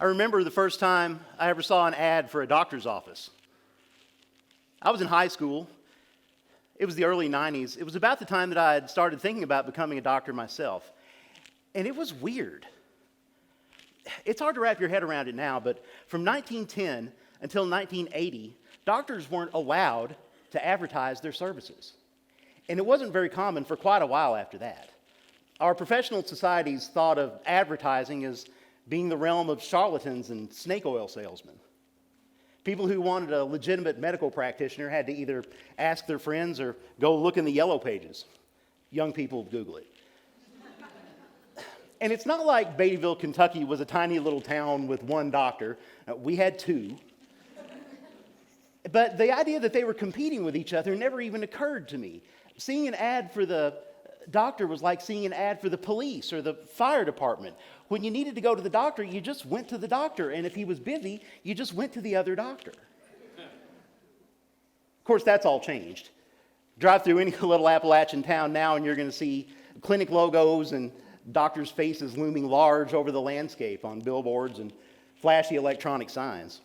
I remember the first time I ever saw an ad for a doctor's office. I was in high school. It was the early 90s. It was about the time that I had started thinking about becoming a doctor myself. And it was weird. It's hard to wrap your head around it now, but from 1910 until 1980, doctors weren't allowed to advertise their services. And it wasn't very common for quite a while after that. Our professional societies thought of advertising as being the realm of charlatans and snake oil salesmen. People who wanted a legitimate medical practitioner had to either ask their friends or go look in the yellow pages. Young people Google it. And it's not like Beattyville, Kentucky was a tiny little town with one doctor. We had two. But the idea that they were competing with each other never even occurred to me. Seeing an ad for the doctor was like seeing an ad for the police or the fire department. When you needed to go to the doctor, you just went to the doctor, and if he was busy, you just went to the other doctor. Of course, that's all changed. Drive through any little Appalachian town now, and you're going to see clinic logos and doctors' faces looming large over the landscape on billboards and flashy electronic signs.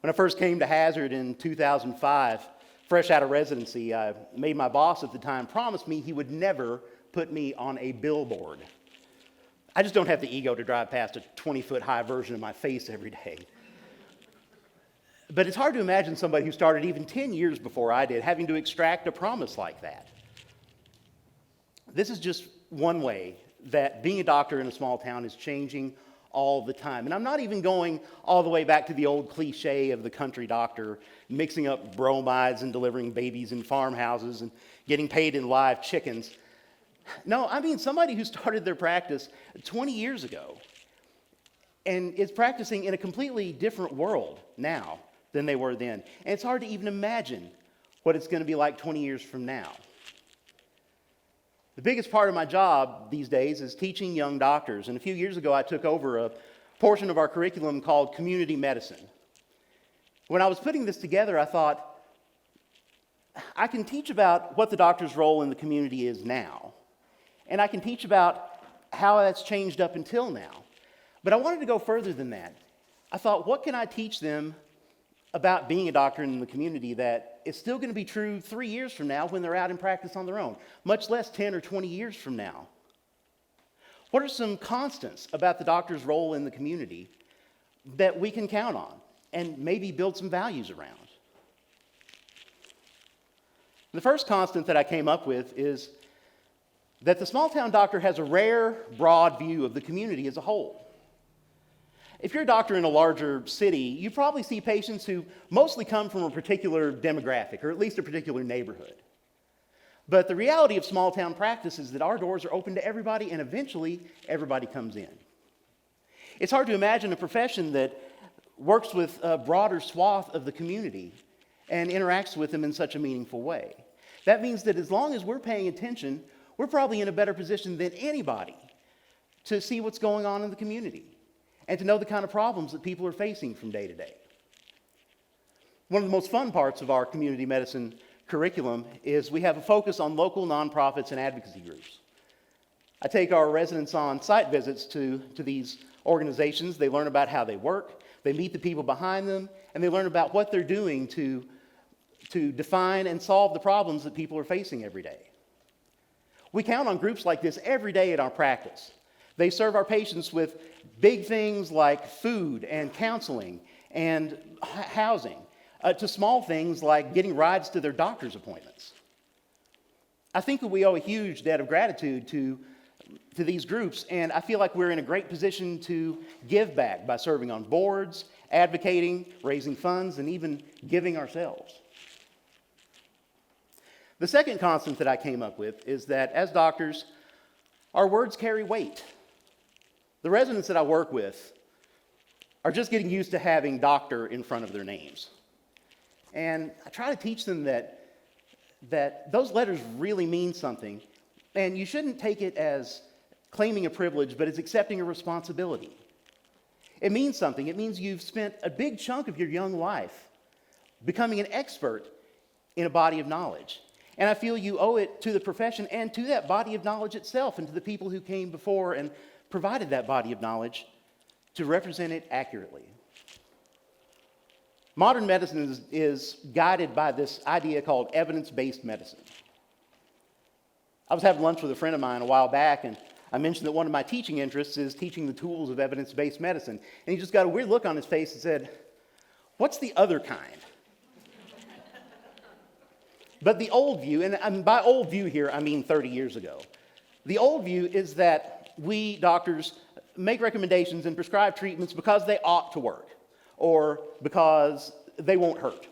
When I first came to Hazard in 2005, fresh out of residency, I made my boss at the time promise me he would never put me on a billboard. I just don't have the ego to drive past a 20-foot high version of my face every day. But it's hard to imagine somebody who started even 10 years before I did having to extract a promise like that. This is just one way that being a doctor in a small town is changing all the time. And I'm not even going all the way back to the old cliche of the country doctor mixing up bromides and delivering babies in farmhouses and getting paid in live chickens. No, I mean somebody who started their practice 20 years ago and is practicing in a completely different world now than they were then. And it's hard to even imagine what it's going to be like 20 years from now. The biggest part of my job these days is teaching young doctors. And a few years ago, I took over a portion of our curriculum called community medicine. When I was putting this together, I thought, I can teach about what the doctor's role in the community is now. And I can teach about how that's changed up until now. But I wanted to go further than that. I thought, what can I teach them about being a doctor in the community that is still going to be true 3 years from now when they're out in practice on their own, much less 10 or 20 years from now? What are some constants about the doctor's role in the community that we can count on and maybe build some values around? The first constant that I came up with is that the small-town doctor has a rare, broad view of the community as a whole. If you're a doctor in a larger city, you probably see patients who mostly come from a particular demographic, or at least a particular neighborhood. But the reality of small-town practice is that our doors are open to everybody, and eventually, everybody comes in. It's hard to imagine a profession that works with a broader swath of the community and interacts with them in such a meaningful way. That means that as long as we're paying attention, we're probably in a better position than anybody to see what's going on in the community and to know the kind of problems that people are facing from day to day. One of the most fun parts of our community medicine curriculum is we have a focus on local nonprofits and advocacy groups. I take our residents on site visits to these organizations. They learn about how they work, they meet the people behind them, and they learn about what they're doing to define and solve the problems that people are facing every day. We count on groups like this every day in our practice. They serve our patients with big things like food and counseling and housing, to small things like getting rides to their doctor's appointments. I think that we owe a huge debt of gratitude to these groups, and I feel like we're in a great position to give back by serving on boards, advocating, raising funds, and even giving ourselves. The second constant that I came up with is that as doctors, our words carry weight. The residents that I work with are just getting used to having doctor in front of their names. And I try to teach them that those letters really mean something, and you shouldn't take it as claiming a privilege, but as accepting a responsibility. It means something. It means you've spent a big chunk of your young life becoming an expert in a body of knowledge. And I feel you owe it to the profession and to that body of knowledge itself and to the people who came before and provided that body of knowledge to represent it accurately. Modern medicine is guided by this idea called evidence-based medicine. I was having lunch with a friend of mine a while back, and I mentioned that one of my teaching interests is teaching the tools of evidence-based medicine. And he just got a weird look on his face and said, "What's the other kind?" But the old view, and by old view here, I mean 30 years ago. The old view is that we doctors make recommendations and prescribe treatments because they ought to work or because they won't hurt.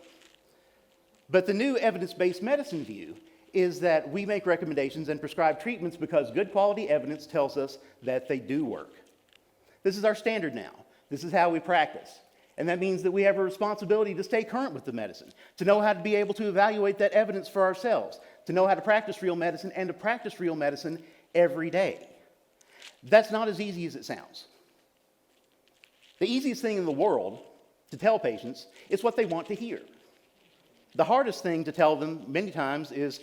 But the new evidence-based medicine view is that we make recommendations and prescribe treatments because good quality evidence tells us that they do work. This is our standard now. This is how we practice. And that means that we have a responsibility to stay current with the medicine, to know how to be able to evaluate that evidence for ourselves, to know how to practice real medicine, and to practice real medicine every day. That's not as easy as it sounds. The easiest thing in the world to tell patients is what they want to hear. The hardest thing to tell them many times is,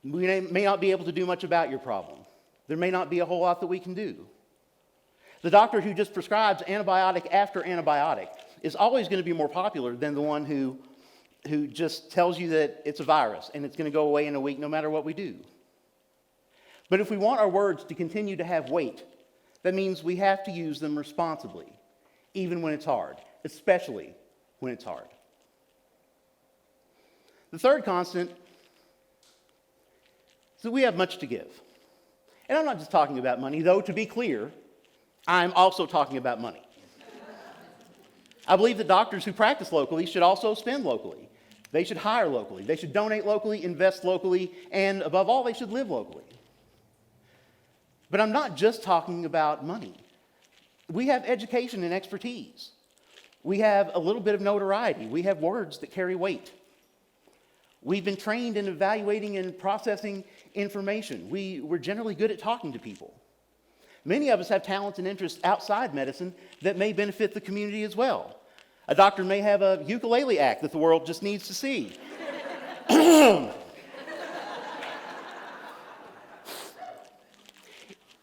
we may not be able to do much about your problem. There may not be a whole lot that we can do. The doctor who just prescribes antibiotic after antibiotic is always going to be more popular than the one who just tells you that it's a virus and it's going to go away in a week no matter what we do. But if we want our words to continue to have weight, that means we have to use them responsibly, even when it's hard, especially when it's hard. The third constant is that we have much to give. And I'm not just talking about money, though, to be clear, I'm also talking about money. I believe that doctors who practice locally should also spend locally. They should hire locally. They should donate locally, invest locally, and above all, they should live locally. But I'm not just talking about money. We have education and expertise. We have a little bit of notoriety. We have words that carry weight. We've been trained in evaluating and processing information. We're generally good at talking to people. Many of us have talents and interests outside medicine that may benefit the community as well. A doctor may have a ukulele act that the world just needs to see.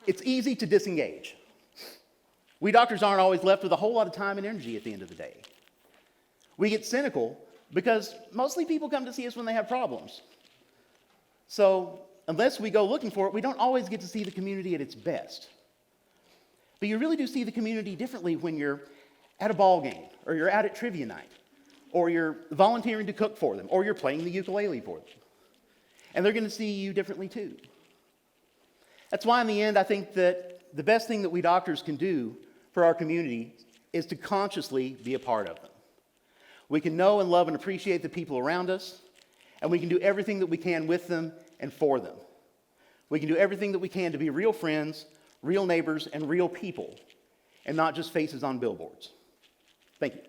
It's easy to disengage. We doctors aren't always left with a whole lot of time and energy at the end of the day. We get cynical because mostly people come to see us when they have problems. So unless we go looking for it, we don't always get to see the community at its best. But you really do see the community differently when you're at a ball game, or you're out at trivia night, or you're volunteering to cook for them, or you're playing the ukulele for them. And they're going to see you differently too. That's why in the end, I think that the best thing that we doctors can do for our community is to consciously be a part of them. We can know and love and appreciate the people around us, and we can do everything that we can with them and for them. We can do everything that we can to be real friends, real neighbors, and real people, and not just faces on billboards. Thank you.